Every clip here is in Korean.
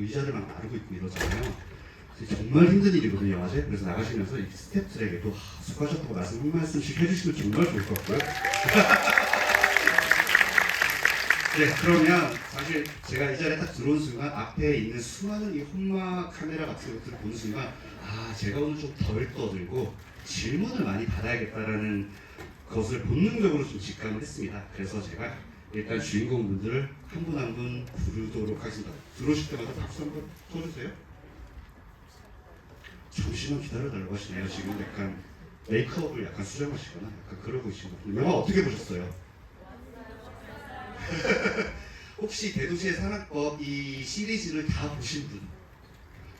의자를 막 나르고 있고 이러잖아요. 정말 힘든 일이거든요, 영화제. 그래서 나가시면서 이 스태프들에게도 수고하셨다고 말씀 한 말씀씩 해주시면 정말 좋을 것 같고요. 네, 그러면 사실 제가 이 자리에 딱 들어온 순간 앞에 있는 수많은 이 홈마 카메라 같은 것들을 보는 순간 제가 오늘 좀 덜 떠들고 질문을 많이 받아야겠다라는 것을 본능적으로 좀 직감을 했습니다. 그래서 제가 일단 주인공분들을 한 분 한 분 부르도록 하겠습니다. 들어오실 때마다 박수 한번 쳐주세요. 잠시만 기다려달라고 하시네요. 지금 약간 메이크업을 약간 수정하시거나 약간 그러고 계신 것 같아요. 영화 어떻게 보셨어요? 혹시 대도시의 산악법 이 시리즈를 다 보신 분?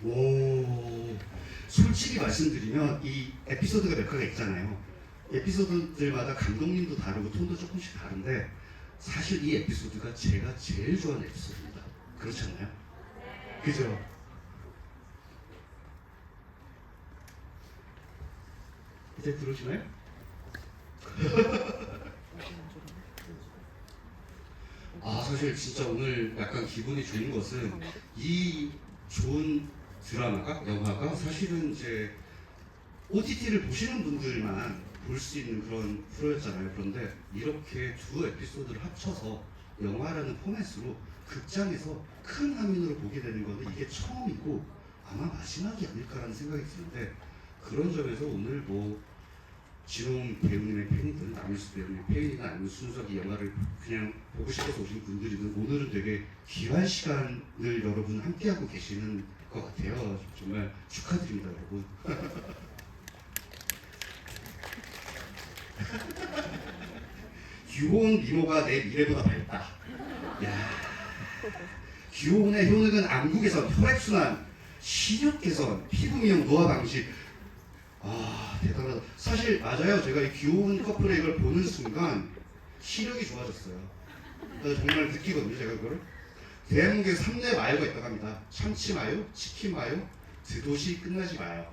오, 솔직히 말씀드리면 이 에피소드가 몇 가지 있잖아요. 에피소드들마다 감독님도 다르고 톤도 조금씩 다른데 사실 이 에피소드가 제가 제일 좋아하는 에피소드입니다. 그렇지 않나요? 그죠? 이제 들어오시나요? 사실 진짜 오늘 약간 기분이 좋은 것은 이 좋은 드라마가, 영화가 사실은 이제 OTT를 보시는 분들만 볼 수 있는 그런 프로였잖아요. 그런데 이렇게 두 에피소드를 합쳐서 영화라는 포맷으로 극장에서 큰 화면으로 보게 되는 거는 이게 처음이고 아마 마지막이 아닐까라는 생각이 드는데 그런 점에서 오늘 뭐 진홍 배우님의 팬이든 남일수 배우님의 팬이든 아니면 순수하게 영화를 그냥 보고 싶어서 오신 분들이든 오늘은 되게 귀한 시간을 여러분 함께하고 계시는 것 같아요. 정말 축하드립니다, 여러분. 규호은 미모가 내 미래보다 밝다. 야, 규호은의 효능은 안구 개선, 혈액순환, 시력 개선, 피부 미용, 노화 방지. 대단하다. 사실 맞아요. 제가 이 귀여운 커플의 이걸 보는 순간 시력이 좋아졌어요. 정말 느끼거든요, 제가 그거를. 대한민국에 3대 마요가 있다고 합니다. 참치 마요, 치킨 마요, 드도시 끝나지 마요.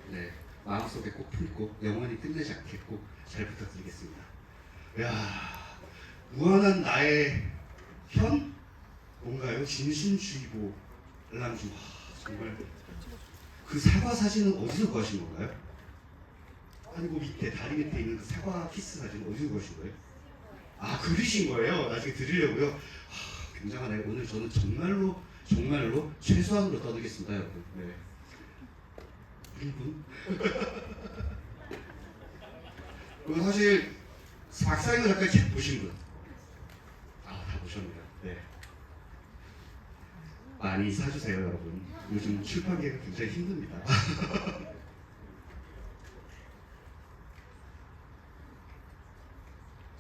네, 마음속에 꼭 품고 영원히 끝내지 않겠고 잘 부탁드리겠습니다. 야, 무한한 나의 현? 뭔가요? 진심주의보 랑중. 정말 그 사과 사진은 어디서 구하신 건가요? 아니 그 밑에 다리 밑에 있는 그 사과 키스 사진은 어디서 구하신 거예요? 그리신 거예요? 나중에 드리려고요. 굉장하네요. 오늘 저는 정말로 최소한으로 떠들겠습니다, 여러분. 네. 1분? 그리고 사실 박사영 작가의 책 보신 분? 다 보셨네요. 네. 많이 사주세요, 여러분. 요즘 출판계가 굉장히 힘듭니다.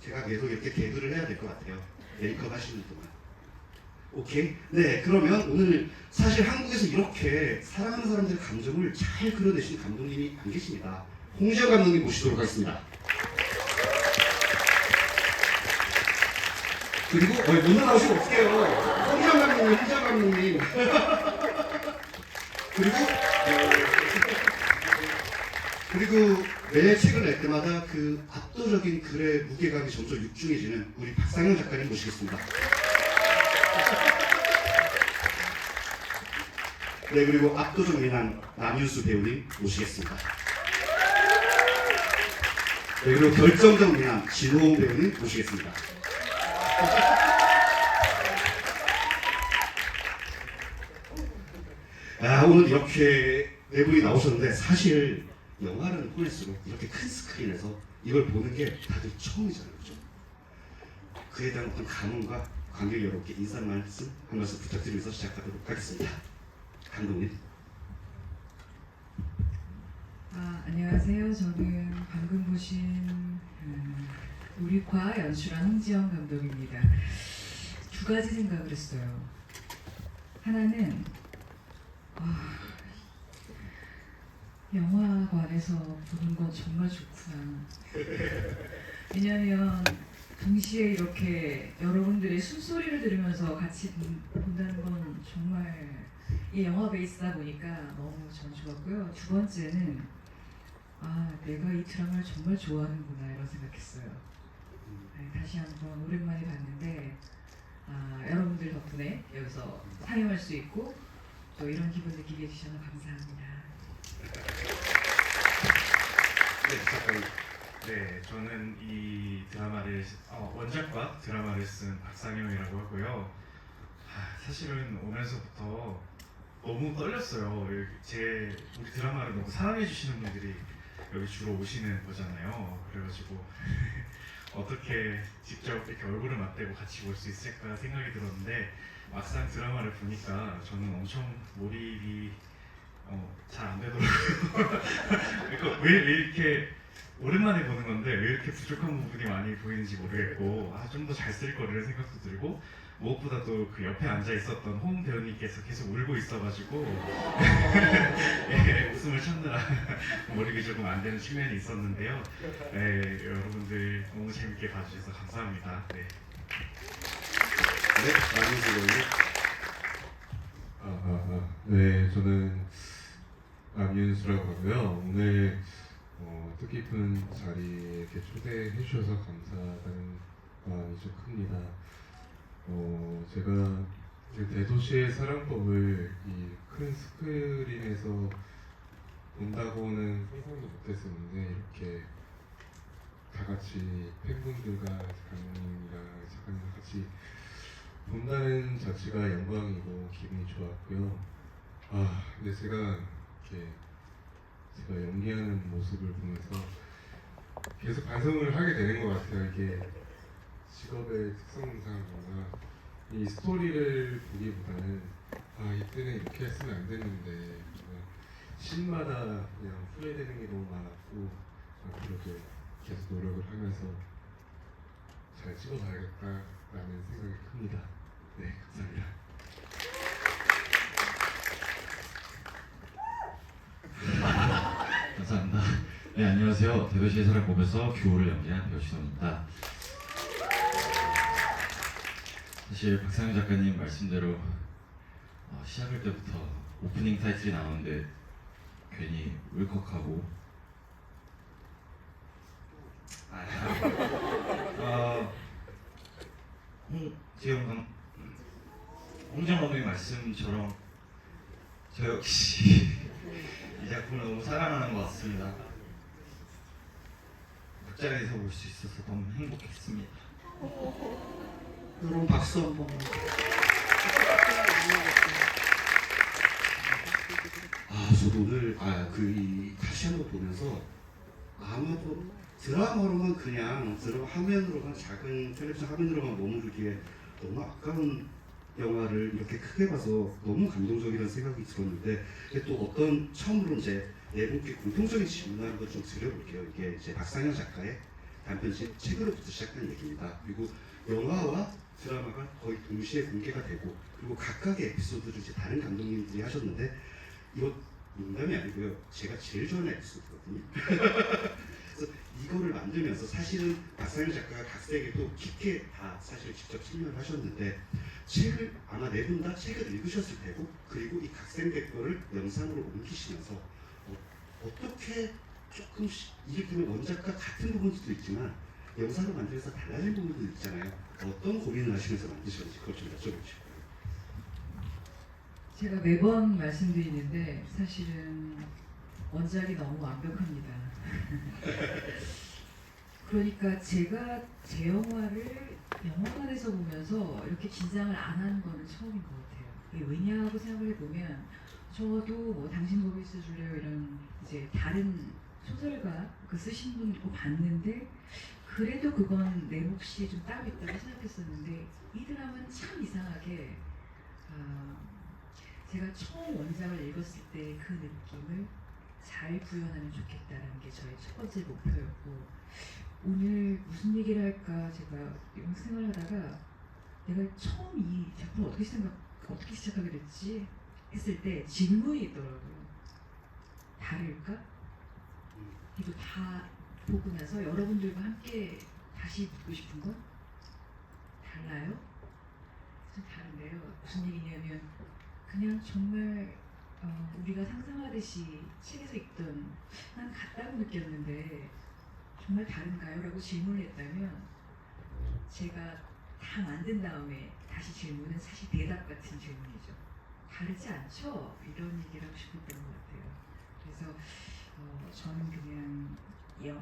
제가 계속 이렇게 개그를 해야 될 것 같아요. 메이크업 하시는 동안. 오케이? 네, 그러면 오늘 사실 한국에서 이렇게 사랑하는 사람들의 감정을 잘 그려내시는 감독님이 안 계십니다. 홍지영 감독님 모시도록 하겠습니다. 그리고 못 나오시면 어떡해요. 홍지영 감독님. 그리고 매 책을 낼 때마다 그 압도적인 글의 무게감이 점점 육중해지는 우리 박상영 작가님 모시겠습니다. 네, 그리고 압도적 미남 남윤수 배우님 모시겠습니다. 네, 그리고 결정적 미남 진호홍 배우님 모시겠습니다. 오늘 이렇게 네 분이 나오셨는데 사실 영화라는 포맷으로 이렇게 큰 스크린에서 이걸 보는 게 다들 처음이잖아요, 그죠? 그에 대한 어떤 감흥과 관객 여러분께 인사 한 말씀 부탁드리면서 시작하도록 하겠습니다. 감독님. 안녕하세요. 저는 방금 보신 우리과 연출한 홍지영 감독입니다. 두 가지 생각을 했어요. 하나는 영화관에서 보는 건 정말 좋구나. 왜냐하면 동시에 이렇게 여러분들의 숨소리를 들으면서 같이 본다는 건 정말 이 영화 베이스다 보니까 너무 전 좋았고요. 두 번째는 내가 이 드라마를 정말 좋아하는구나 이런 생각했어요. 다시 한번 오랜만에 봤는데 여러분들 덕분에 여기서 상영할 수 있고 또 이런 기분 느끼게 해주셔서 감사합니다. 네, 작가님. 네, 저는 이 드라마를 원작과 드라마를 쓴 박상영이라고 하고요. 사실은 오면서부터 너무 떨렸어요. 우리 드라마를 너무 사랑해 주시는 분들이 여기 주로 오시는 거잖아요. 그래가지고 어떻게 직접 이렇게 얼굴을 맞대고 같이 볼 수 있을까 생각이 들었는데 막상 드라마를 보니까 저는 엄청 몰입이 잘 안 되더라고요. 그러니까 왜 이렇게 오랜만에 보는 건데 왜 이렇게 부족한 부분이 많이 보이는지 모르겠고 좀 더 잘 쓸 거라는 생각도 들고 무엇보다도 그 옆에 앉아 있었던 홍 배우님께서 계속 울고 있어가지고 예, 웃음을 참느라 몰입이 조금 안 되는 측면이 있었는데요. 예, 여러분들 너무 재밌게 봐주셔서 감사합니다. 네. 네, 남은수 배우님. 네, 저는 남윤수라고 하고요. 오늘 뜻깊은 자리에 이렇게 초대해 주셔서 감사하다는 마음이 좀 큽니다. 제가 이제 대도시의 사랑법을 이 큰 스크린에서 본다고는 상상도 못했었는데 이렇게 다 같이 팬분들과 감독님이랑 작가님과 같이 본다는 자체가 영광이고 기분이 좋았고요. 근데 제가 연기하는 모습을 보면서 계속 반성을 하게 되는 것 같아요. 이게 직업의 특성상 뭔가 이 스토리를 보기보다는 이때는 이렇게 했으면 안 됐는데 씬마다 그냥 후회되는 게 너무 많았고 앞으로도 계속 노력을 하면서 잘 찍어봐야겠다라는 생각이 큽니다. 네, 감사합니다. 감사합니다. 네, 안녕하세요. 대도시의 사랑법에서 규호를 연기한 배우 신원입니다. 사실 박상영 작가님 말씀대로 시작할 때부터 오프닝 타이틀이 나오는데 괜히 울컥하고 지금 홍정 감독님 말씀처럼 저 역시 이 작품을 너무 사랑하는 것 같습니다. 극장에서 볼 수 있어서 너무 행복했습니다. 여러분 박수 한번. 저도 오늘 이 다시 한번 보면서 아마도 드라마로만 그냥 드라마 화면으로만 작은 텔레비전 화면으로만 머무르기에 너무 아까운 영화를 이렇게 크게 봐서 너무 감동적이라는 생각이 들었는데 또 어떤 처음으로 이제 네 분께 공통적인 질문을 한번 좀 드려볼게요. 이게 이제 박상현 작가의 단편집 책으로부터 시작한 얘기입니다. 그리고 영화와 드라마가 거의 동시에 공개가 되고 그리고 각각의 에피소드를 이제 다른 감독님들이 하셨는데 이거 농담이 아니고요. 제가 제일 좋아하는 에피소드거든요. 그래서 이거를 만들면서 사실은 박상현 작가가 각색에도 깊게 다 사실 직접 참여를 하셨는데 책을 아마 네 분 다 책을 읽으셨을 테고 그리고 이 각색된 거를 영상으로 옮기시면서 어떻게 조금씩 이를테면 원작과 같은 부분도 있지만 영상으로 만들어서 달라진 부분도 있잖아요. 어떤 고민을 하시면서 만드셨는지 그것 좀 여쭤보고 싶어요. 제가 매번 말씀드리는데 사실은 원작이 너무 완벽합니다. 그러니까 제가 제 영화를 영화관에서 보면서 이렇게 긴장을 안 하는 거는 처음인 것 같아요. 이게 왜냐하고 생각을 해보면 저도 뭐 당신 보고 있어줄래요 이런 이제 다른 소설가 그 쓰신 분 거 봤는데 그래도 그건 내 몫이 좀 따로 있다고 생각했었는데 이 드라마는 참 이상하게 제가 처음 원작을 읽었을 때 그 느낌을 잘 구현하면 좋겠다는 게 저의 첫 번째 목표였고 오늘 무슨 얘기를 할까 제가 이런 생각을 하다가 내가 처음 이 작품을 어떻게 시작하게 됐지 했을 때 질문이 있더라고요. 다를까? 이거 다 보고 나서 여러분들과 함께 다시 묻고 싶은 건 달라요? 좀 다른데요. 무슨 얘기냐면 그냥 정말 우리가 상상하듯이 책에서 읽던 난 같다고 느꼈는데 정말 다른가요? 라고 질문을 했다면 제가 다 만든 다음에 다시 질문은 사실 대답 같은 질문이죠. 다르지 않죠? 이런 얘기를 하고 싶었던 것 같아요. 그래서 저는 그냥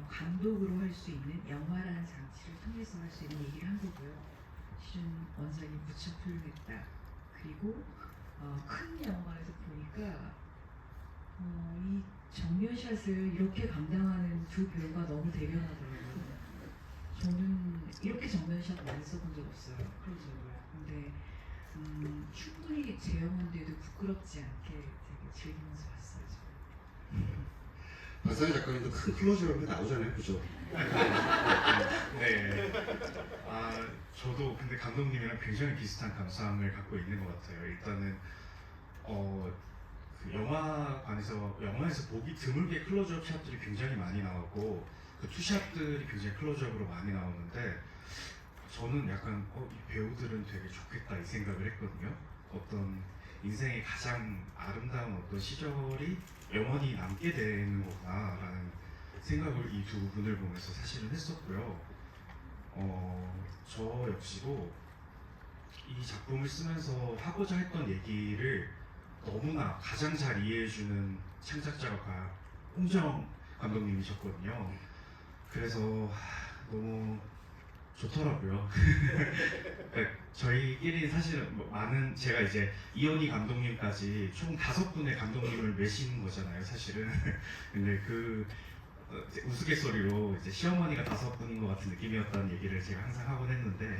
감독으로 할 수 있는 영화라는 장치를 통해서 할 수 있는 얘기를 한 거고요. 실은 원작이 무척 훌륭했다. 그리고 큰 영화에서 보니까 이 정면샷을 이렇게 감당하는 두 배우가 너무 대견하더라고요. 저는 이렇게 정면샷 많이 써본 적 없어요. 클로즈업을. 근데 충분히 제 영화인데도 부끄럽지 않게 되게 즐기면서 봤어요. 저는. 박상현 작가님도 큰 클로즈업에 나오잖아요, 그죠? 네. 저도 근데 감독님이랑 굉장히 비슷한 감상을 갖고 있는 것 같아요. 일단은 그 영화에서 보기 드물게 클로즈업 샷들이 굉장히 많이 나오고 그 투샷들이 굉장히 클로즈업으로 많이 나오는데 저는 약간 이 배우들은 되게 좋겠다 이 생각을 했거든요. 어떤 인생의 가장 아름다운 어떤 시절이 영원히 남게 되는 거구나라는 생각을 이 두 분을 보면서 사실은 했었고요. 저 역시도 이 작품을 쓰면서 하고자 했던 얘기를 너무나 가장 잘 이해해주는 창작자가 홍정 감독님이셨거든요. 그래서 너무 좋더라고요. 그러니까 저희끼리 사실은 많은 제가 이제 이현희 감독님까지 총 5분의 감독님을 매신 거잖아요, 사실은. 근데 그 이제 우스갯소리로 이제 시어머니가 5분인 것 같은 느낌이었다는 얘기를 제가 항상 하곤 했는데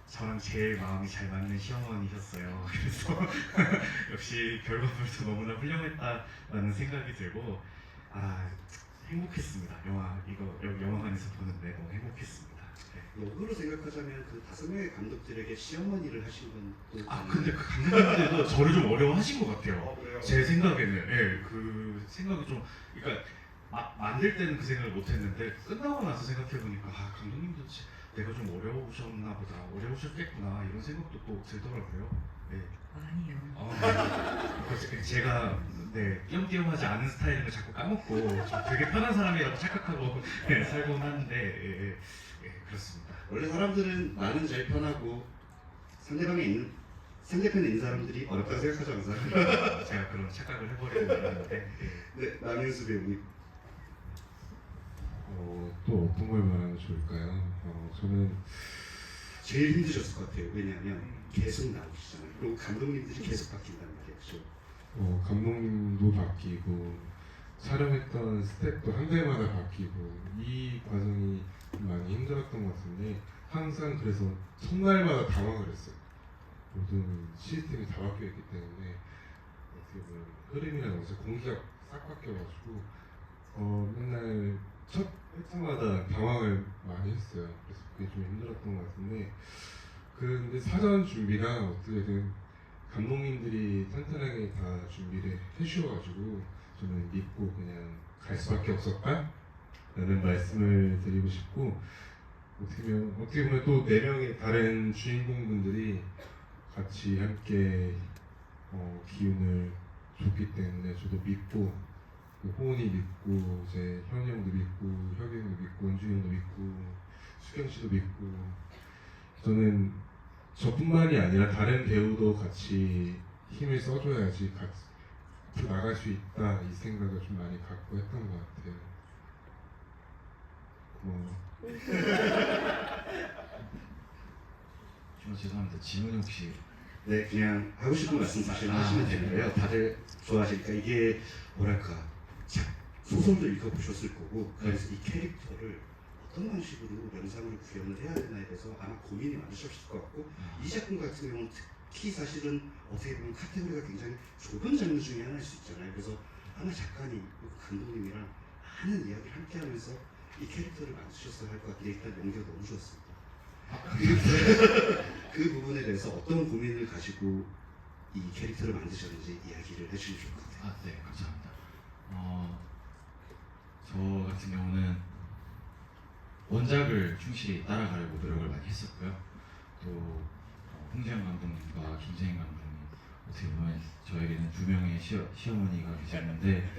저랑 제일 마음이 잘 맞는 시어머니셨어요. 그래서 역시 결과물도 너무나 훌륭했다라는 생각이 들고 행복했습니다. 여기 영화관에서 보는데 너무 행복했습니다. 네. 역으로 생각하자면 그 5명의 감독들에게 시어머니를 하신 건또 근데 그 감독님들도 저를 좀 어려워하신 것 같아요. 그래요? 제 생각에는 그 생각이 좀 그러니까 만들 때는 그 생각을 못했는데 끝나고 나서 생각해 보니까 감독님도 내가 좀 어려우셨나 보다, 어려우셨겠구나 이런 생각도 또 들더라고요. 네. 아니요. 제가 띄엄띄엄하지 않은 스타일인 걸 자꾸 까먹고 좀 되게 편한 사람이라고 착각하고 살곤 하는데 그렇습니다. 원래 사람들은 나는 제일 편하고 상대편에 있는 사람들이 어렵다고 생각하지 않아요? 제가 그런 착각을 해버리고 있는데 네, 남윤수 배우님. 또 어떤 걸 말하면 좋을까요? 저는 제일 힘드셨을 것 같아요. 왜냐하면 계속 나오시잖아요. 그리고 감독님들이 계속 바뀐단 말이죠. 감독님도 바뀌고 촬영했던 스텝도 한 대마다 바뀌고 이 과정이 많이 힘들었던 것 같은데 항상 그래서 첫날마다 당황을 했어요. 모든 시스템이 다 바뀌었기 때문에 어떻게 보면 흐름이라든지 공기가 싹 바뀌어가지고 맨날 첫 회차마다 당황을 많이 했어요. 그래서 그게 좀 힘들었던 것 같은데 근데 사전 준비가 어떻게든 감독님들이 탄탄하게 다 준비를 해주셔가지고 저는 믿고 그냥 갈 수밖에 없었다? 라는 말씀을 드리고 싶고 어떻게 보면 또 4명의 다른 주인공분들이 같이 함께 기운을 줬기 때문에 저도 믿고 호은이 믿고 이제 현이 형도 믿고 혁이 형도 믿고 은준이 형도 믿고 수경 씨도 믿고 저는 저뿐만이 아니라 다른 배우도 같이 힘을 써줘야지 같이 나갈 수 있다 이 생각을 좀 많이 갖고 했던 것 같아요. 고마워. 정말 죄송합니다. 질문이 혹시 네, 그냥 하고 싶은 말씀 사실 하시면 되는데요. 다들 좋아하시니까 이게 뭐랄까 소설도 읽어보셨을 거고 그래서 이 캐릭터를 어떤 방식으로 영상으로 구현을 해야 되나에 대해서 아마 고민이 많으셨을 것 같고 이 작품 같은 경우는 특히 사실은 어떻게 보면 카테고리가 굉장히 좁은 장르 중에 하나일 수 있잖아요. 그래서 아마 작가님, 감독님이랑 많은 이야기를 함께 하면서 이 캐릭터를 만드셨어야 할 것 같은데 일단 연기가 너무 좋았습니다. 그 부분에 대해서 어떤 고민을 가지고 이 캐릭터를 만드셨는지 이야기를 해주시면 좋을 것 같아요. 네, 감사합니다. 저 같은 경우는 원작을 충실히 따라가려고 노력을 많이 했었고요. 또 홍지영 감독님과 김재인 감독님 어떻게 보면 저에게는 2명의 시어머니가 계셨는데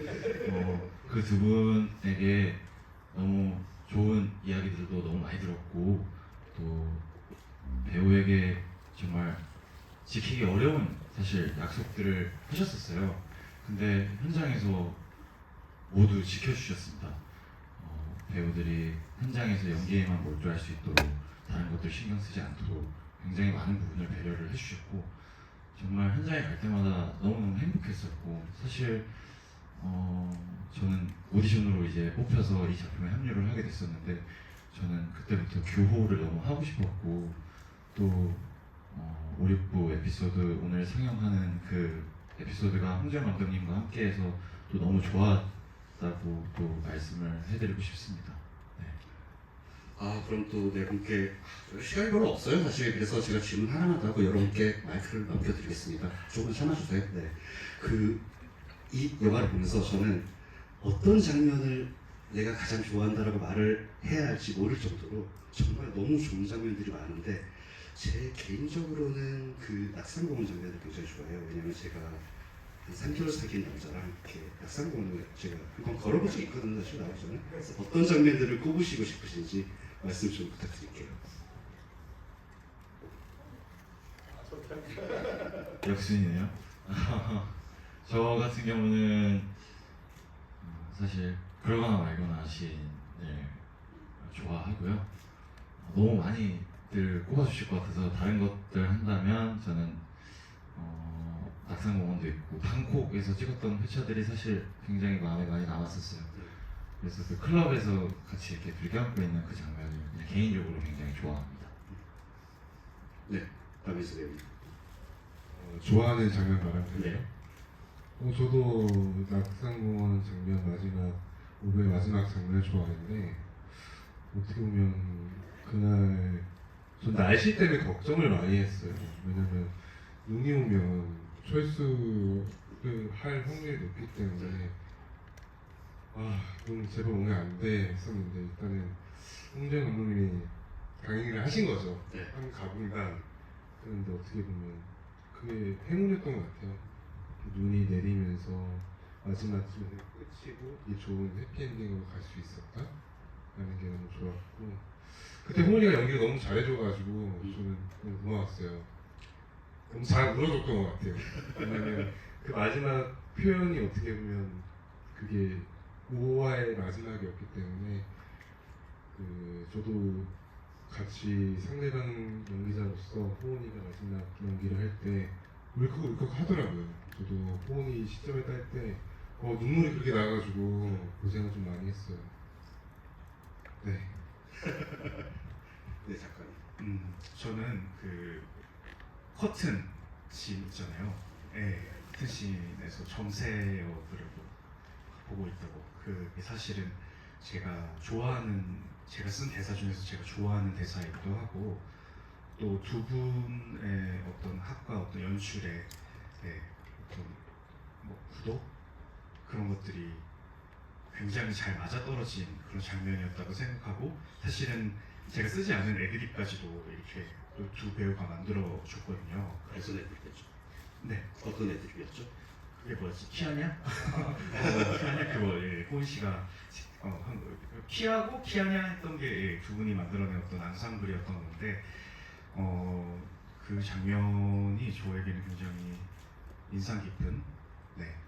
그 2분에게 너무 좋은 이야기들도 너무 많이 들었고 또 배우에게 정말 지키기 어려운 사실 약속들을 하셨었어요. 근데 현장에서 모두 지켜주셨습니다. 배우들이 현장에서 연기에만 몰두할 수 있도록 다른 것들 신경 쓰지 않도록 굉장히 많은 부분을 배려를 해주셨고 정말 현장에 갈 때마다 너무너무 행복했었고 사실 저는 오디션으로 이제 뽑혀서 이 작품에 합류를 하게 됐었는데 저는 그때부터 교호를 너무 하고 싶었고 또 5, 6부 에피소드 오늘 상영하는 그 에피소드가 홍정 감독님과 함께해서 또 너무 좋았다고 또 말씀을 해드리고 싶습니다. 네. 아 그럼 또 네 분께 시간이 별로 없어요 사실. 그래서 제가 질문 하나만 더 하고 여러분께 마이크를 넘겨드리겠습니다. 조금 참아주세요. 네. 이 영화를 보면서 저는 어떤 장면을 내가 가장 좋아한다라고 말을 해야 할지 모를 정도로 정말 너무 좋은 장면들이 많은데 제 개인적으로는 그 낙산공원 장면을 굉장히 좋아해요. 왜냐면 제가 한 3개월 사귄 남자랑 이렇게 낙산공원을 제가 한번 걸어본 적이 있거든요. 사실 나오기 전에. 그래서 어떤 장면들을 꼽으시고 싶으신지 말씀 좀 부탁드릴게요. 역순이네요. 저 같은 경우는 사실 그러거나 말거나 씬을 좋아하고요. 너무 많이들 꼽아주실 것 같아서 다른 것들 한다면 저는 낙산공원도 있고 방콕에서 찍었던 회차들이 사실 굉장히 마음에 많이 남았었어요. 그래서 그 클럽에서 같이 이렇게 들겨안고 있는 그 장면을 그냥 개인적으로 굉장히 좋아합니다. 네. 남희수 배우님. 좋아하는 장면 말하면 되나요? 네. 저도 낙산공원 장면 마지막 5부의 마지막 장면을 좋아하는데 어떻게 보면 그날 전 날씨 때문에 걱정을 많이 했어요. 왜냐면 눈이 오면 철수를 할 확률이 높기 때문에 눈 제발 오면 안 돼 했었는데 일단은 홍정 감독님이 강행을 하신 거죠. 네. 한 가군간. 그런데 어떻게 보면 그게 행운이었던 것 같아요. 눈이 내리면서 마지막 장면이 끝이고 이 좋은 해피엔딩으로 갈 수 있었다 라는 게 너무 좋았고 그때 홍은이가 연기를 너무 잘해줘가지고 저는 너무 고마웠어요. 너무 잘 울어줬던 것 같아요. 왜냐면 그 마지막 표현이 어떻게 보면 그게 5화의 마지막이었기 때문에 저도 같이 상대방 연기자로서 호은이가 마지막 연기를 할 때 울컥울컥 하더라고요. 저도 호은이 시점에 딸 때 눈물이 그렇게 나가지고 고생을 좀 많이 했어요. 네. 네 작가님. 저는 그 커튼 씬 있잖아요. 예, 커튼 씬에서 정세 역을 보고 있다고. 그게 사실은 제가 쓴 대사 중에서 제가 좋아하는 대사이기도 하고 또 두 분의 어떤 합과 어떤 연출의 어떤 구도 그런 것들이 굉장히 잘 맞아떨어진 그런 장면이었다고 생각하고 사실은 제가 쓰지 않은 애드립까지도 이렇게 또 두 배우가 만들어 줬거든요. 어떤 애들이었죠? 네, 어떤 애들이었죠? 그게 뭐였지? 키아냐? 키아냐 그거 호은 씨가 한 거. 키하고 키아냐 했던 게 두 분이 만들어낸 어떤 앙상블이었던 건데 그 장면이 저에게는 굉장히 인상 깊은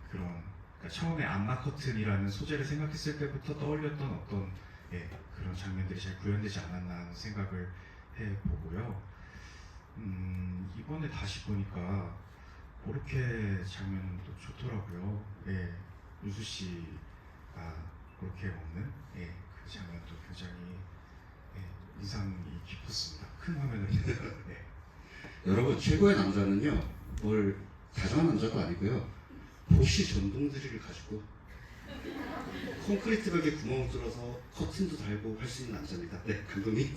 그런 그러니까 처음에 안마 커튼이라는 소재를 생각했을 때부터 떠올렸던 어떤 그런 장면들이 잘 구현되지 않았나 하는 생각을 해보고요. 이번에 다시 보니까 그렇게 장면도 좋더라고요. 유수 씨가 그렇게 먹는 그 장면도 굉장히 인상이 깊었습니다. 큰 화면을 보니까. 여러분 최고의 남자는요 뭘 다정한 남자도 아니고요 보시 전동드릴을 가지고 콘크리트 벽에 구멍을 뚫어서 커튼도 달고 할 수 있는 남자입니다. 네 감독님.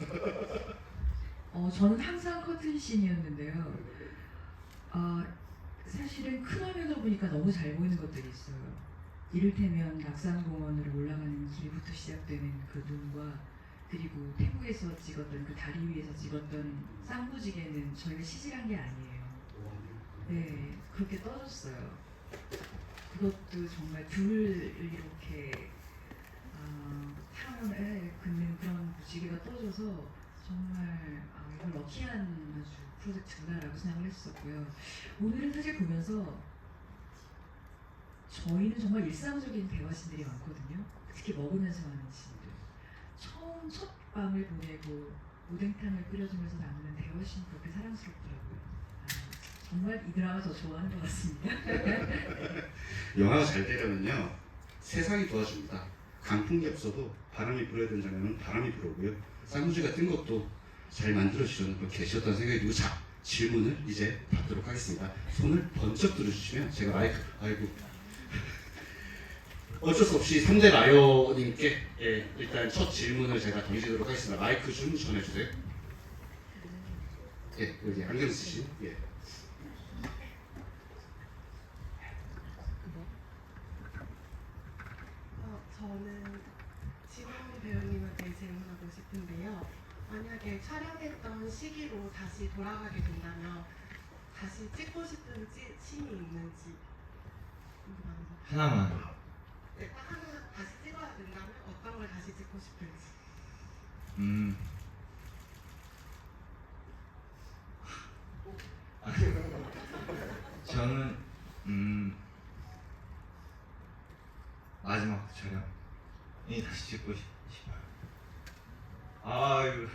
저는 항상 커튼씬이었는데요. 사실은 큰 화면으로 보니까 너무 잘 보이는 것들이 있어요. 이를테면 낙산공원으로 올라가는 길부터 시작되는 그 눈과 그리고 태국에서 찍었던 그 다리 위에서 찍었던 쌍무지개는 저희가 CG한 게 아니에요. 네, 그렇게 떠졌어요. 그것도 정말 둘을 이렇게 탕원을 긋는 그런 무지개가 떠져서 정말 이걸 럭키한 아주 프로젝트구나라고 생각을 했었고요. 오늘은 사실 보면서 저희는 정말 일상적인 대화신들이 많거든요. 특히 먹으면서 하는 신들. 처음 첫 밤을 보내고 오뎅탕을 끓여주면서 나누는 대화신 그렇게 사랑스럽더라고요. 정말 이 드라마 저 좋아하는 것 같습니다. 영화가 잘 되려면요 세상이 도와줍니다. 강풍이 없어도 바람이 불어야 되는 장면은 바람이 불어오고요. 쌍무지가 뜬 것도 잘 만들어주셨는 그 계셨다는 생각이 들고 자 질문을 이제 받도록 하겠습니다. 손을 번쩍 들어주시면 제가 마이크 아이고 어쩔 수 없이 3대 라이어님께 일단 첫 질문을 제가 던지도록 하겠습니다. 마이크 좀 전해주세요. 예, 여기 안경 쓰신 예. 저는 지금 배우님한테 질문하고 싶은데요. 만약에 촬영했던 시기로 다시 돌아가게 된다면 다시 찍고 싶은 씬이 있는지 궁금합니다. 하나만. 네, 딱 하나 다시 찍어야 된다면 어떤 걸 다시 찍고 싶은지. 저는 마지막 촬영이 다시 찍고 싶어요. 아이고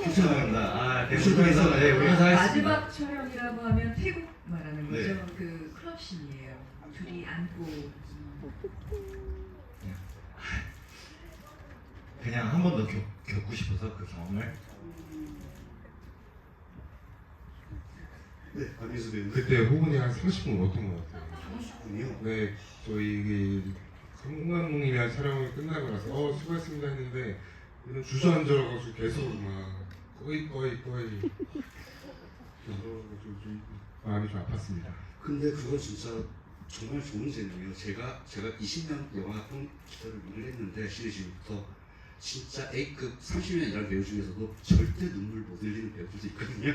죄송합니다. 계속해서 네, 울면서 하겠습니다. 마지막 촬영이라고 하면 태국 말하는 거죠. 네. 그 클럽 씬이에요. 둘이 안고 그냥 한 번 더 겪고 싶어서 그 경험을. 네, 안민수 배우님. 그때 호분이 한 30분 넘었던 것 같아요. 30분이요? 네, 저희 그 성감독님이랑 촬영을 끝나고 나서 수고했습니다 했는데 이런 주저앉아가지고 계속 막 꺼이 그래가지고 좀 마음이 좀 아팠습니다. 근데 그거 진짜 정말 좋은 재능이에요. 제가 20년 영화학원 기타를 일을 했는데 시리즈부터 진짜 A급 30년 일한 배우 중에서도 절대 눈물 못 흘리는 배우들도 있거든요.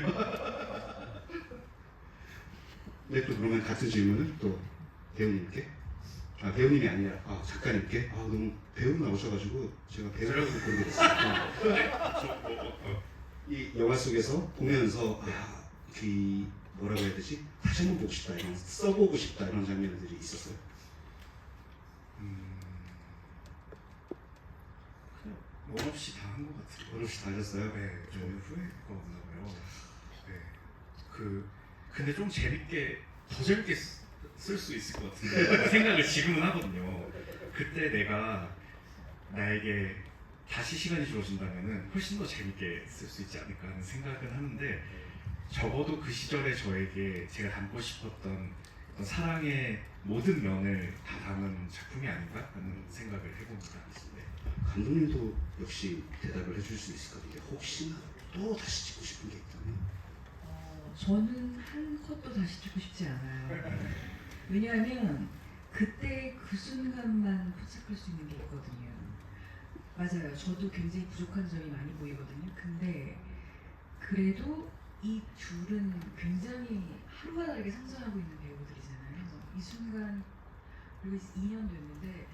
네, 또 그러면 같은 질문을 또 배우님께 배우님이 아니라 작가님께 너무 배우 나오셔가지고 제가 배우라고 그러게 됐습니다. 이 영화 속에서 보면서 그 뭐라고 해야 되지? 다시 한번 보고 싶다 이런 써보고 싶다 이런 장면들이 있었어요. 원 없이 다 한 것 같아요. 어렵시 다 하셨어요? 네, 전혀 후회가 없나 봐요. 네, 근데 좀 재밌게 더 재밌게 쓸 수 있을 것 같은데 생각을 지금은 하거든요. 그때 내가 나에게 다시 시간이 주어진다면은 훨씬 더 재밌게 쓸 수 있지 않을까 하는 생각은 하는데 적어도 그 시절에 저에게 제가 담고 싶었던 어떤 사랑의 모든 면을 다 담은 작품이 아닌가 하는 생각을 해봅니다. 네. 감독님도 역시 대답을 해줄 수 있을 것 같은데 혹시나 또 다시 찍고 싶은 게 있다면? 저는 한 컷도 다시 찍고 싶지 않아요. 왜냐하면 그때 그 순간만 포착할 수 있는 게 있거든요. 맞아요. 저도 굉장히 부족한 점이 많이 보이거든요. 근데 그래도 이 둘은 굉장히 하루가 다르게 성장하고 있는 배우들이잖아요. 이 순간 그리고 2년 됐는데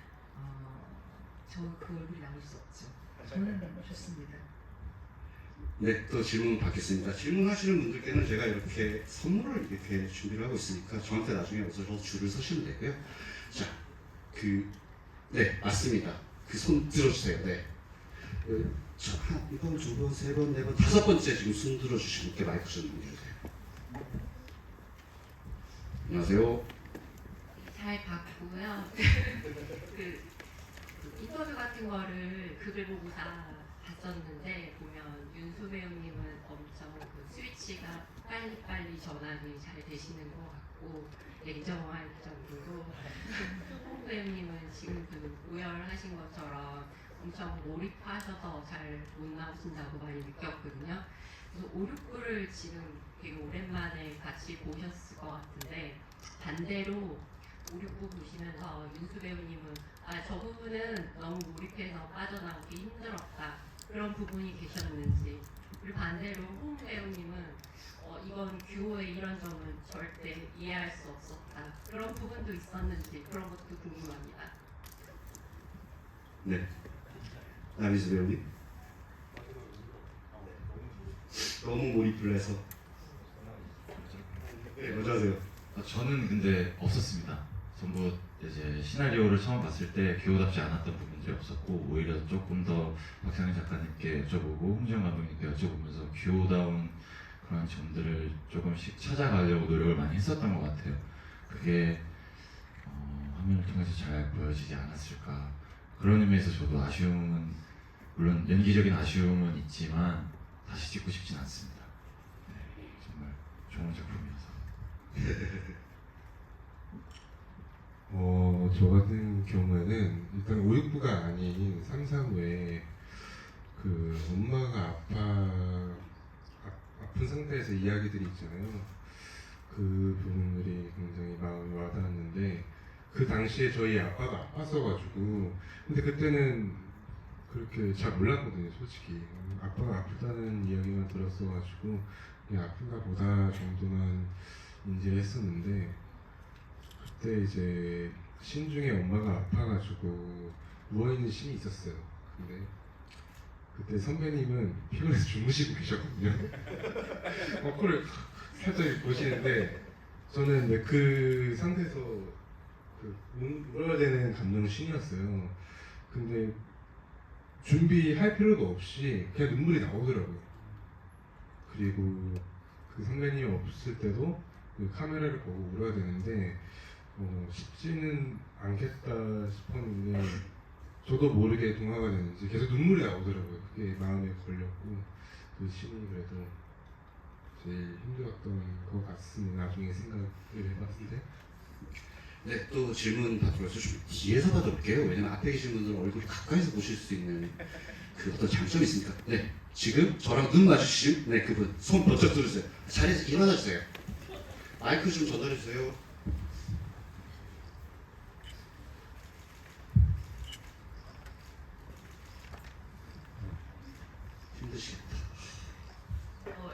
저 그 얼굴이 나올 수 없죠. 저는 좋습니다. 네, 또 질문 받겠습니다. 질문하시는 분들께는 제가 이렇게 선물을 이렇게 준비를 하고 있으니까 저한테 나중에 오셔서 줄을 서시면 되고요. 자, 네, 맞습니다. 그 손 들어주세요. 네. 한 번, 두 번, 세 번, 네 번, 다섯 번째 지금 손 들어주신 분께 마이크 좀 넘겨주세요. 안녕하세요. 잘 봤고요. 그 인터뷰 같은 거를 극을 보고서 봤었는데 보면 윤수 배우님은 엄청 그 스위치가 빨리빨리 전환이 잘 되시는 것 같고 냉정할 정도로 홍 배우님은 지금 그 오열하신 것처럼 엄청 몰입하셔서 잘 못 나오신다고 많이 느꼈거든요. 그래서 5, 6부를 지금 되게 오랜만에 같이 보셨을 것 같은데 반대로 5, 6부 보시면서 윤수 배우님은 저 부분은 너무 몰입해서 빠져나오기 힘들었다 그런 부분이 계셨는지 그리고 반대로 홍 배우님은 이건 규호의 이런 점은 절대 이해할 수 없었다 그런 부분도 있었는지 그런 것도 궁금합니다. 네. 남희수 배우님. 너무 몰입을 해서. 네, 먼저 하세요. 저는 근데 없었습니다. 전부 이제 시나리오를 처음 봤을 때 교우답지 않았던 부분들이 없었고 오히려 조금 더 박상현 작가님께 여쭤보고 홍지영 감독님께 여쭤보면서 교우다운 그런 점들을 조금씩 찾아가려고 노력을 많이 했었던 것 같아요. 그게 화면을 통해서 잘 보여지지 않았을까. 그런 의미에서 저도 아쉬움은 물론 연기적인 아쉬움은 있지만 다시 찍고 싶진 않습니다. 네, 정말 좋은 작품이어서. 저 같은 경우에는 일단 5, 6부가 아닌 3, 4부에 그 엄마가 아픈 상태에서 이야기들이 있잖아요. 그 부분들이 굉장히 마음에 와닿았는데 그 당시에 저희 아빠가 아팠어가지고 근데 그때는 그렇게 잘 몰랐거든요, 솔직히. 아빠가 아프다는 이야기만 들었어가지고 그냥 아픈가 보다 정도만 인지를 했었는데 그때 이제 신 중에 엄마가 아파가지고 누워있는 신이 있었어요. 근데 그때 선배님은 피곤해서 주무시고 계셨거든요. 그걸 살짝 보시는데 저는 이제 그 상태에서 울어야 되는 감정 신이었어요. 근데 준비할 필요도 없이 그냥 눈물이 나오더라고요. 그리고 그 선배님이 없을 때도 그 카메라를 보고 울어야 되는데 쉽지는 않겠다 싶었는데 저도 모르게 동화가 되는지 계속 눈물이 나오더라고요. 그게 마음에 걸렸고 그 신이 그래도 제일 힘들었던 것 같습니다. 나중에 생각을 해봤을 때. 네, 또 질문 받도록 해서 좀 뒤에서 받아볼게요. 왜냐면 앞에 계신 분들은 얼굴이 가까이서 보실 수 있는 그 어떤 장점이 있으니까. 네, 지금 저랑 눈 마주치신 네 그분 손 번쩍 들으세요. 자리에서 일어나 주세요. 마이크 좀 전달해 주세요. 힘드시겠다.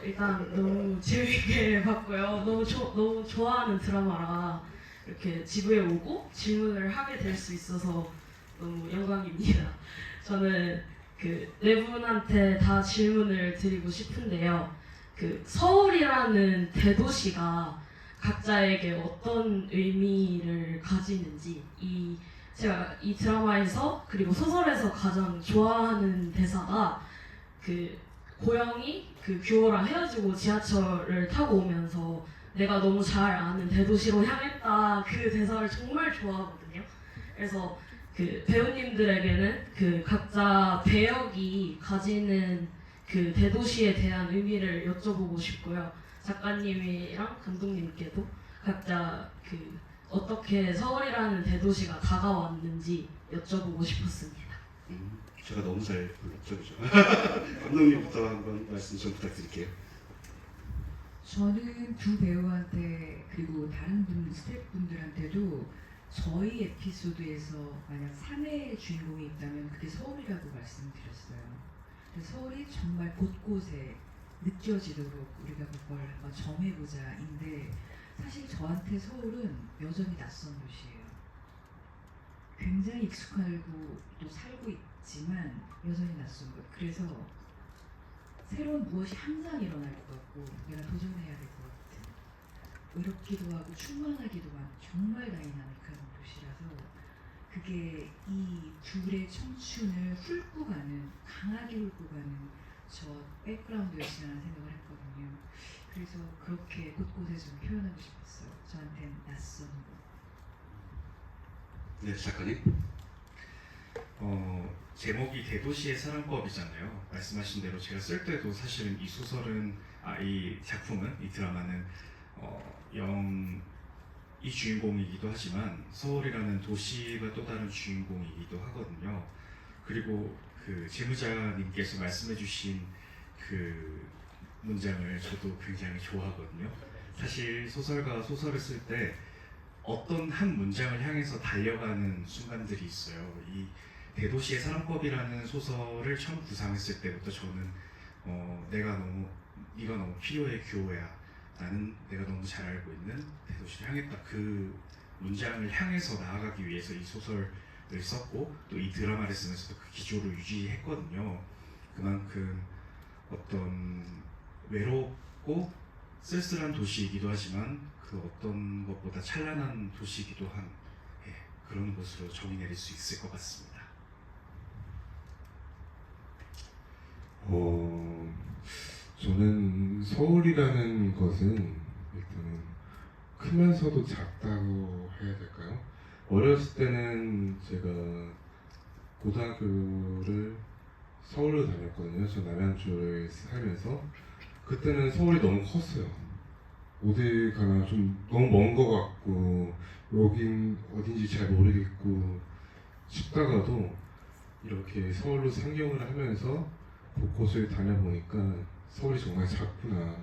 일단 너무 재밌게 봤고요. 너무 좋아하는 드라마라 이렇게 지부에 오고 질문을 하게 될 수 있어서 너무 영광입니다. 저는 그 네 분한테 다 질문을 드리고 싶은데요. 그 서울이라는 대도시가 각자에게 어떤 의미를 가지는지 제가 이 드라마에서 그리고 소설에서 가장 좋아하는 대사가 그 고영이 그 규호랑 헤어지고 지하철을 타고 오면서 내가 너무 잘 아는 대도시로 향했다 그 대사를 정말 좋아하거든요. 그래서 그 배우님들에게는 그 각자 배역이 가지는 그 대도시에 대한 의미를 여쭤보고 싶고요. 작가님이랑 감독님께도 각자 그 어떻게 서울이라는 대도시가 다가왔는지 여쭤보고 싶었습니다. 제가 너무 잘 불렀죠, 그죠? 감독님부터 한번 말씀 좀 부탁드릴게요. 저는 두 배우한테 그리고 다른 스태프분들한테도 저희 에피소드에서 만약 3의 주인공이 있다면 그게 서울이라고 말씀드렸어요. 서울이 정말 곳곳에 느껴지도록 우리가 그걸 한번 정해보자인데 사실 저한테 서울은 여전히 낯선 도시예요. 굉장히 익숙하고 또 살고 있지만 여전히 낯선 것. 그래서 새로운 무엇이 항상 일어날 것 같고 내가 도전해야 될 것 같은 외롭기도 하고 충만하기도 한 정말 다이나믹한 도시라서 그게 이 둘의 청춘을 훑고 가는 강하게 훑고 가는 저 백그라운드였으면 생각을 했거든요. 그래서 그렇게 곳곳에 좀 표현하고 싶었어요. 저한테는 낯선 거. 네, 작가님. 제목이 대도시의 사랑법이잖아요. 말씀하신 대로 제가 쓸 때도 사실은 이 소설은 이 작품은 이 드라마는 영이 주인공이기도 하지만 서울이라는 도시가 또 다른 주인공이기도 하거든요. 그리고 그 재무자님께서 말씀해주신 그 문장을 저도 굉장히 좋아하거든요. 사실 소설가 소설을 쓸 때 어떤 한 문장을 향해서 달려가는 순간들이 있어요. 이 대도시의 사랑법이라는 소설을 처음 구상했을 때부터 저는 네가 너무 필요해 규호야. 나는 내가 너무 잘 알고 있는 대도시를 향했다. 그 문장을 향해서 나아가기 위해서 이 소설을 썼고 또 이 드라마를 쓰면서도 그 기조를 유지했거든요. 그만큼 어떤 외롭고 쓸쓸한 도시이기도 하지만 그 어떤 것보다 찬란한 도시이기도 한 그런 곳으로 정의 내릴 수 있을 것 같습니다. 저는 서울이라는 것은 일단은 크면서도 작다고 해야 될까요? 어렸을 때는 제가 고등학교를 서울로 다녔거든요. 저 남양주에 살면서 그때는 서울이 너무 컸어요. 어디 가나 좀 너무 먼 것 같고 여긴 어딘지 잘 모르겠고 싶다가도 이렇게 서울로 상경을 하면서 곳곳을 다녀보니까 서울이 정말 작구나.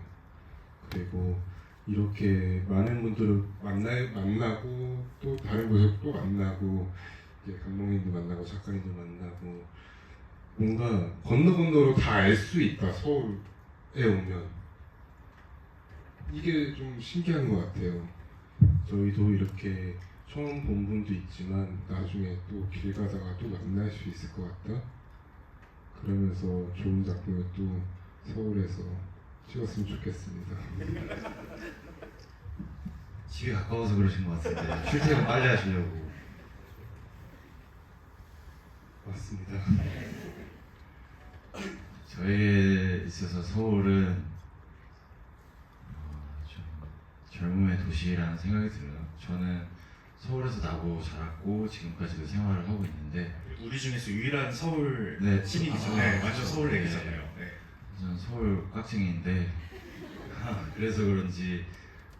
그리고 이렇게 많은 분들을 만나고 또 다른 곳에서 또 만나고 이제 감독님도 만나고 작가님도 만나고 뭔가 건너건너로 다 알 수 있다. 서울에 오면 이게 좀 신기한 것 같아요. 저희도 이렇게 처음 본 분도 있지만 나중에 또 길 가다가 또 만날 수 있을 것 같다. 그러면서 좋은 작품을 또 서울에서 찍었으면 좋겠습니다. 집이 가까워서 그러신 것 같은데 출퇴근 빨리 하시려고. 맞습니다. 저에게 있어서 서울은 좀 젊음의 도시라는 생각이 들어요. 저는 서울에서 나고 자랐고 지금까지도 생활을 하고 있는데 우리 중에서 유일한 서울 네. 신이기죠. 아, 네, 완전 그렇죠. 서울 네. 얘기잖아요. 네. 저는 서울 깍쟁이인데 그래서 그런지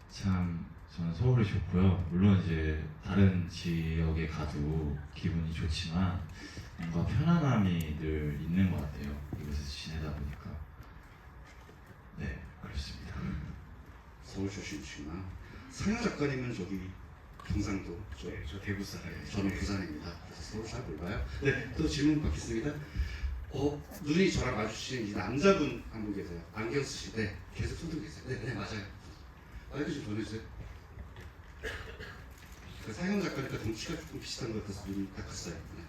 참 저는 서울이 좋고요. 물론 이제 다른 지역에 가도 기분이 좋지만 뭔가 편안함이 늘 있는 것 같아요. 이곳에서 지내다 보니까. 네, 그렇습니다. 서울 출신이시구나. 상영 작가님은 저기 경상도, 네, 저 대구 사람이에요. 저는 부산입니다. 그래서 서울 잘 몰라요. 네, 또 질문 받겠습니다. 눈이 저랑 마주치는 이 남자분 한 분 계세요. 안경 쓰시되 계속 손들고 계세요. 네, 맞아요. 마이크 좀 보내주세요. 그 상영 작가니까 덩치가 조금 비슷한 것 같아서 눈이 딱 갔어요. 네.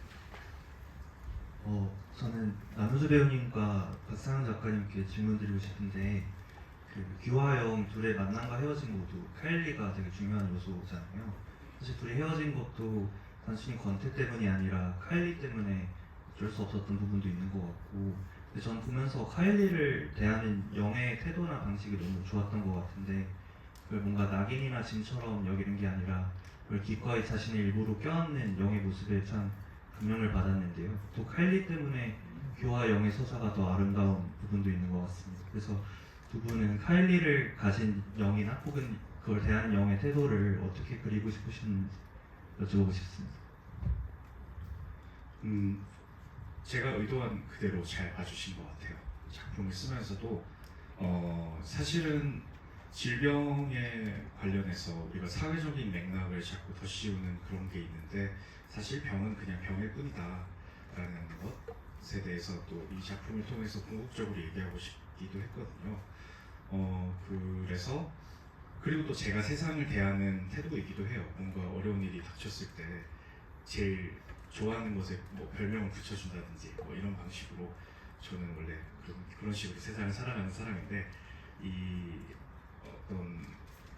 저는 남효주 배우님과 박상현 작가님께 질문 드리고 싶은데 그 규하영 둘의 만남과 헤어짐 모두 카일리가 되게 중요한 요소잖아요. 사실 둘이 헤어진 것도 단순히 권태 때문이 아니라 카일리 때문에 어쩔 수 없었던 부분도 있는 것 같고, 근데 전 보면서 카일리를 대하는 영의 태도나 방식이 너무 좋았던 것 같은데 그걸 뭔가 낙인이나 짐처럼 여기는 게 아니라 그걸 기꺼이 자신의 일부로 껴안는 영의 모습에 참 감명을 받았는데요. 또 카일리 때문에 규와 영의 서사가 더 아름다운 부분도 있는 것 같습니다. 그래서 두 분은 카일리를 가진 영이나 혹은 그걸 대하는 영의 태도를 어떻게 그리고 싶으신지 여쭤보고 싶습니다. 제가 의도한 그대로 잘 봐주신 것 같아요. 작품을 쓰면서도 사실은 질병에 관련해서 우리가 사회적인 맥락을 자꾸 더 씌우는 그런 게 있는데 사실 병은 그냥 병일 뿐이다 라는 것에 대해서 또 이 작품을 통해서 궁극적으로 얘기하고 싶기도 했거든요. 그래서 그리고 또 제가 세상을 대하는 태도이기도 해요. 뭔가 어려운 일이 닥쳤을 때 제일 좋아하는 것에 뭐 별명을 붙여준다든지 뭐 이런 방식으로 저는 원래 그런 식으로 세상을 살아가는 사람인데 이 어떤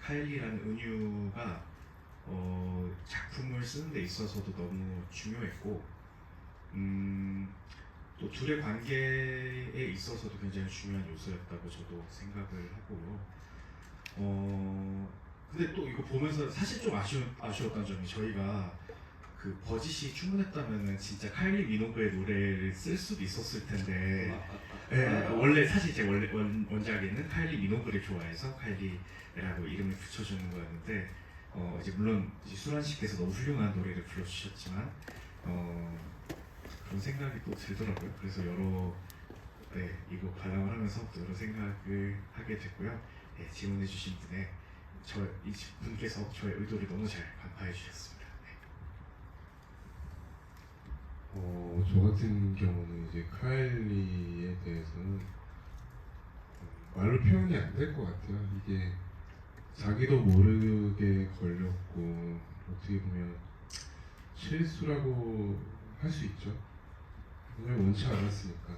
카일리라는 은유가 작품을 쓰는 데 있어서도 너무 중요했고 또 둘의 관계에 있어서도 굉장히 중요한 요소였다고 저도 생각을 하고요. 근데 또 이거 보면서 사실 좀 아쉬웠던 점이 저희가 그 버짓이 충분했다면은 진짜 카일리 미노그의 노래를 쓸 수도 있었을 텐데 네, 원래 사실 제 원래 원작에는 카일리 미노그를 좋아해서 카일리라고 이름을 붙여주는 거였는데 이제 물론 이제 수란식 돼서 너무 훌륭한 노래를 불러주셨지만 그런 생각이 또 들더라고요. 그래서 이거 관람을 하면서 또 여러 생각을 하게 됐고요. 질문해주신 이 분께서 저의 의도를 너무 잘 간파해 주셨습니다. 저 같은 경우는 이제 카일리에 대해서는 말로 표현이 안 될 것 같아요. 이게 자기도 모르게 걸렸고 어떻게 보면 실수라고 할 수 있죠. 그걸 원치 않았으니까.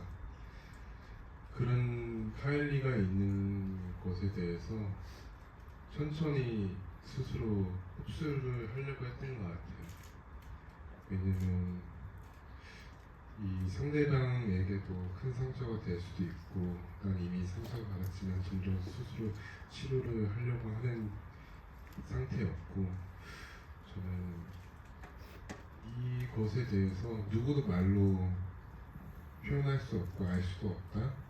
그런 카일리가 있는 것에 대해서 천천히 스스로 흡수를 하려고 했던 것 같아요. 왜냐면 이 상대방에게도 큰 상처가 될 수도 있고 난 이미 상처를 받았지만 점점 스스로 치료를 하려고 하는 상태였고 저는 이것에 대해서 누구도 말로 표현할 수 없고 알 수도 없다.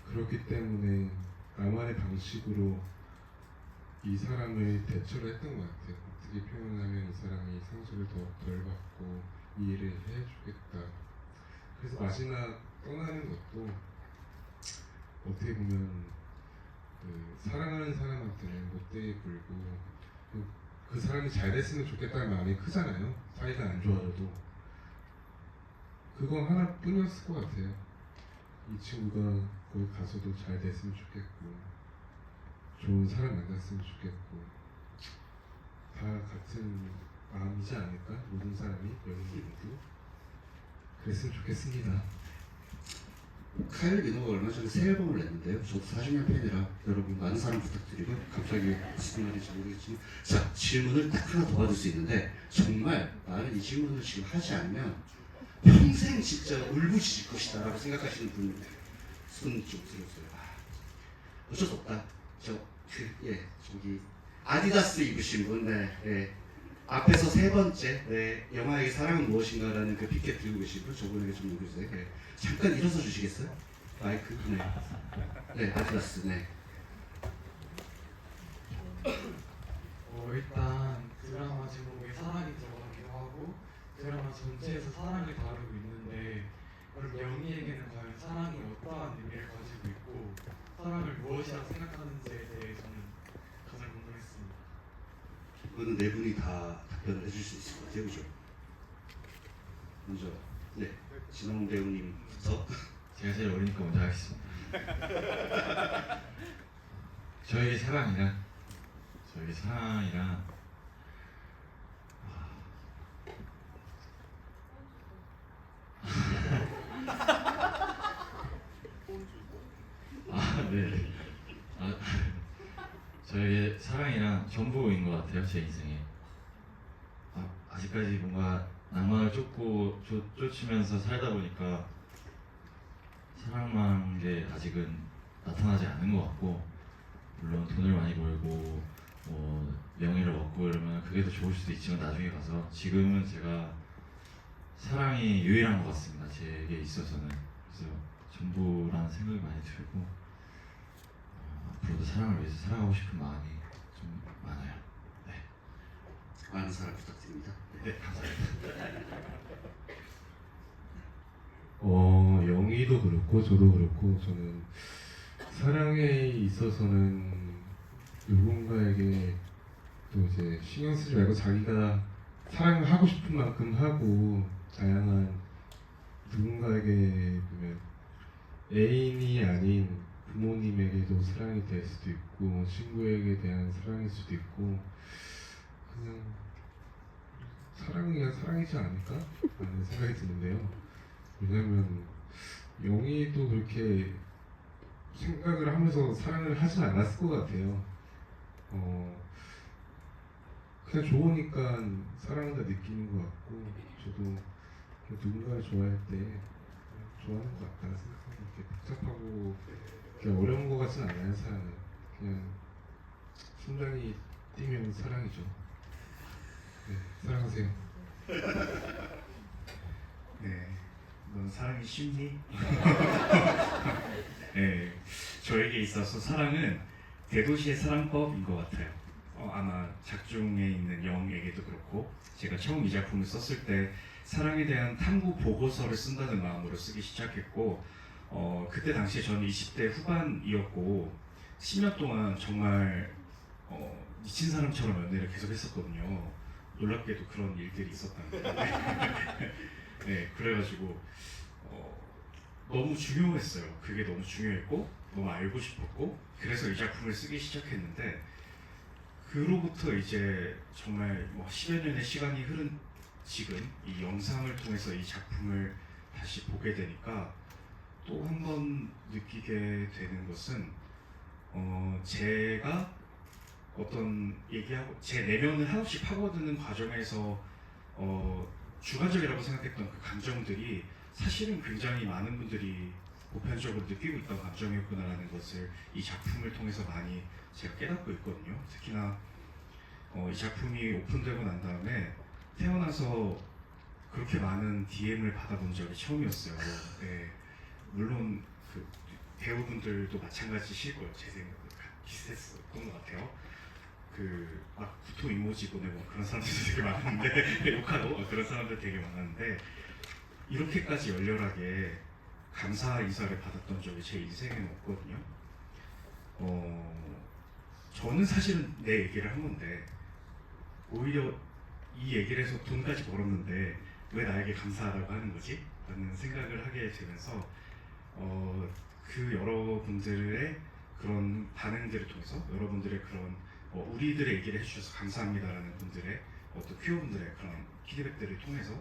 그렇기 때문에 나만의 방식으로 이 사람을 대처를 했던 것 같아요. 어떻게 표현하면 이 사람이 상처를 더 덜 받고 이해를 해주겠다. 그래서 마지막 떠나는 것도 어떻게 보면 그 사랑하는 사람한테는 못되게 굴고 그 사람이 잘 됐으면 좋겠다는 마음이 크잖아요. 사이가 안 좋아져도 그거 하나뿐이었을 것 같아요. 이 친구가 거기 가서도 잘 됐으면 좋겠고 좋은 사람 만났으면 좋겠고 다 같은 마음이지 않을까? 모든 사람이 여러분들도 그랬으면 좋겠습니다. 카일 미노가 얼마 전에 새 앨범을 냈는데요. 저도 40년 팬이라 여러분 많은 사랑 부탁드리고 갑자기 무슨 말인지 모르겠지만 자 질문을 딱 하나 더 받을 수 있는데 정말 나는 이 질문을 지금 하지 않으면 평생 진짜 울부짖을 것이다 라고 생각하시는 분 손 좀 들어주세요. 어쩔 수 없다. 저기 아디다스 입으신 분, 네. 앞에서 세 번째, 네. 영화에게 사랑은 무엇인가라는 그 피켓 들고 계신 분, 저분에게 좀 넘겨주세요. 네. 잠깐 일어서 주시겠어요? 마이크, 네. 네, 아디다스, 네. 일단 드라마 제목에 사랑이 들어가기도 하고 드라마 전체에서 사랑을 다루고 있는데 그럼 영희에게는 과연 사랑이 어떠한 의미를 가지고 있고 사랑을 무엇이라고 생각하는지에 대해서는 가장 궁금했습니다. 이거는 네 분이 다 답변을 해줄 수 있을 것 같아요, 그죠? 먼저, 네, 진홍 배우님부터. 제가 제일 어리니까 먼저 하겠습니다. 저에게 사랑이란 네. 저에게 사랑이란 전부인 것 같아요, 제 인생에. 아직까지 뭔가 낭만을 쫓으면서 살다 보니까 사랑만 게 아직은 나타나지 않은 것 같고, 물론 돈을 많이 벌고 명예를 얻고 이러면 그게 더 좋을 수도 있지만 나중에 가서 지금은 제가 사랑이 유일한 것 같습니다, 제게 있어서는. 그래서 전부라는 생각이 많이 들고 앞으로도 사랑을 위해서 살아가고 싶은 마음이 좀 많아요. 네. 많은 사랑 부탁드립니다. 네, 감사합니다. 영희도 그렇고 저도 그렇고 저는 사랑에 있어서는 누군가에게 또 이제 신경 쓰지 말고 자기가 사랑을 하고 싶은 만큼 하고 다양한 누군가에게 보면 애인이 아닌 부모님에게도 사랑이 될 수도 있고 친구에게 대한 사랑일 수도 있고 그냥 사랑이 그냥 사랑이지 않을까? 라는 생각이 드는데요. 왜냐면 영희도 그렇게 생각을 하면서 사랑을 하진 않았을 것 같아요. 그냥 좋으니까 사랑한다 느끼는 것 같고 저도 누군가를 좋아할 때 좋아하는 것 같다는 생각하고 이렇게 복잡하고 이렇게 어려운 것 같진 않아요. 사랑은 그냥 심장이 뛰면 사랑이죠. 네, 사랑하세요. 네, 넌 사랑이 쉽니? 네, 저에게 있어서 사랑은 대도시의 사랑법인 것 같아요. 아마 작중에 있는 영에게도 그렇고 제가 처음 이 작품을 썼을 때 사랑에 대한 탐구 보고서를 쓴다는 마음으로 쓰기 시작했고 그때 당시에 저는 20대 후반이었고 10년 동안 정말 미친 사람처럼 연애를 계속 했었거든요. 놀랍게도 그런 일들이 있었다는 거예요. 네, 그래가지고 너무 중요했어요. 그게 너무 중요했고 너무 알고 싶었고 그래서 이 작품을 쓰기 시작했는데 그로부터 이제 정말 10여 년의 시간이 흐른 지금 이 영상을 통해서 이 작품을 다시 보게 되니까 또 한 번 느끼게 되는 것은 제가 어떤 얘기하고 제 내면을 한없이 파고드는 과정에서 주관적이라고 생각했던 그 감정들이 사실은 굉장히 많은 분들이 보편적으로 느끼고 있던 감정이었구나라는 것을 이 작품을 통해서 많이 제가 깨닫고 있거든요. 특히나 이 작품이 오픈되고 난 다음에 태어나서 그렇게 많은 DM을 받아본 적이 처음이었어요. 네. 물론 그 배우분들도 마찬가지실 거예요. 제 생각은 비슷했었던 것 같아요. 그 막 구토 이모지 보내고 그런 사람들도 되게 많았는데 욕하고 그런 사람들 되게 많았는데 이렇게까지 열렬하게 감사 인사를 받았던 적이 제 인생에는 없거든요. 저는 사실은 내 얘기를 한 건데 오히려 이 얘기를 해서 돈까지 벌었는데 왜 나에게 감사하다고 하는 거지? 라는 생각을 하게 되면서 그 여러분들의 그런 반응들을 통해서 여러분들의 그런 우리들의 얘기를 해주셔서 감사합니다라는 분들의 또 큐어분들의 그런 피드백들을 통해서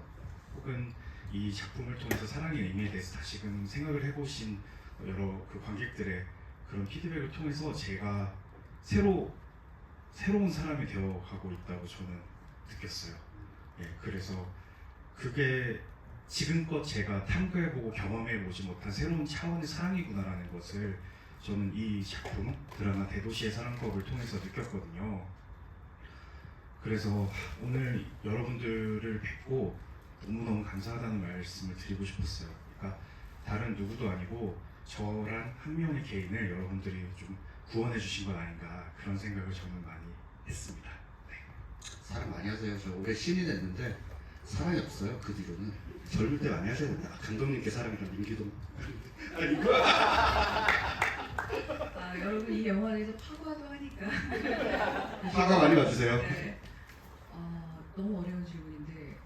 혹은 이 작품을 통해서 사랑의 의미에 대해서 다시금 생각을 해보신 여러 그 관객들의 그런 피드백을 통해서 제가 새로운 사람이 되어가고 있다고 저는 느꼈어요. 예, 그래서 그게 지금껏 제가 탐구해보고 경험해보지 못한 새로운 차원의 사랑이구나라는 것을 저는 이 작품, 드라마 대도시의 사랑법을 통해서 느꼈거든요. 그래서 오늘 여러분들을 뵙고 너무너무 감사하다는 말씀을 드리고 싶었어요. 그러니까 다른 누구도 아니고 저란 한 명의 개인을 여러분들이 좀 구원해 주신 건 아닌가 그런 생각을 저는 많이 했습니다. 네. 사랑 많이 하세요. 저 올해 신이 됐는데 사랑이 없어요. 그 뒤로는 젊을 때 많이 하셔야 된다. 감독님께 사랑이랑 민기동 아니고. 여러분 이 영화에 대해서 파과도 하니까 화가 많이 와주세요. 네. 너무 어려운 질문인데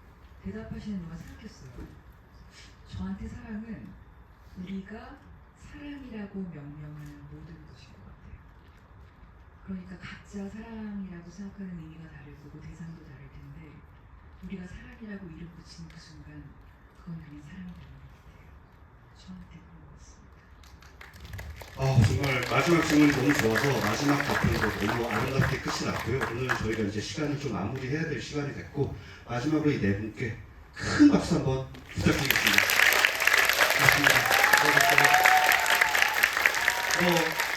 대답하시는 동안 생각했어요. 저한테 사랑은 우리가 사랑이라고 명명하는 모든 것인 것 같아요. 그러니까 각자 사랑이라고 생각하는 의미가 다를 거고 대상도 다를 텐데 우리가 사랑이라고 이름 붙이는 그 순간 그건 그냥 사랑이 되는 것 같아요. 저한테 그런 것 같습니다. 정말 마지막 질문이 너무 좋아서 마지막 답변도 너무 아름답게 끝이 났고요. 오늘 저희가 이제 시간을 좀 마무리해야 될 시간이 됐고 마지막으로 이 네 분께 큰 박수 한번 부탁드리겠습니다. 고맙습니다.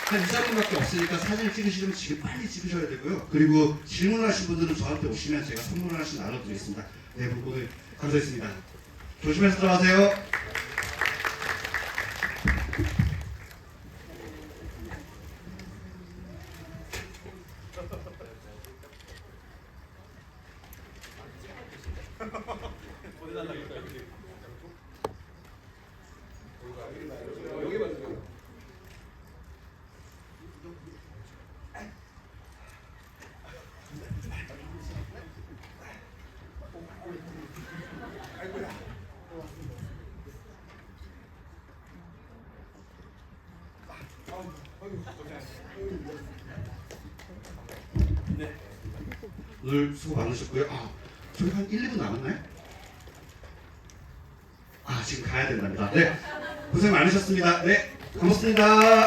한 2, 3분밖에 없으니까 사진을 찍으시려면 지금 빨리 찍으셔야 되고요. 그리고 질문하신 분들은 저한테 오시면 제가 선물 하나씩 나눠드리겠습니다. 네 분 오늘 감사했습니다. 조심해서 들어가세요. 오늘 수고 많으셨고요. 저희 한 1, 2분 남았나요? 지금 가야 된답니다. 네, 고생 많으셨습니다. 네, 고맙습니다.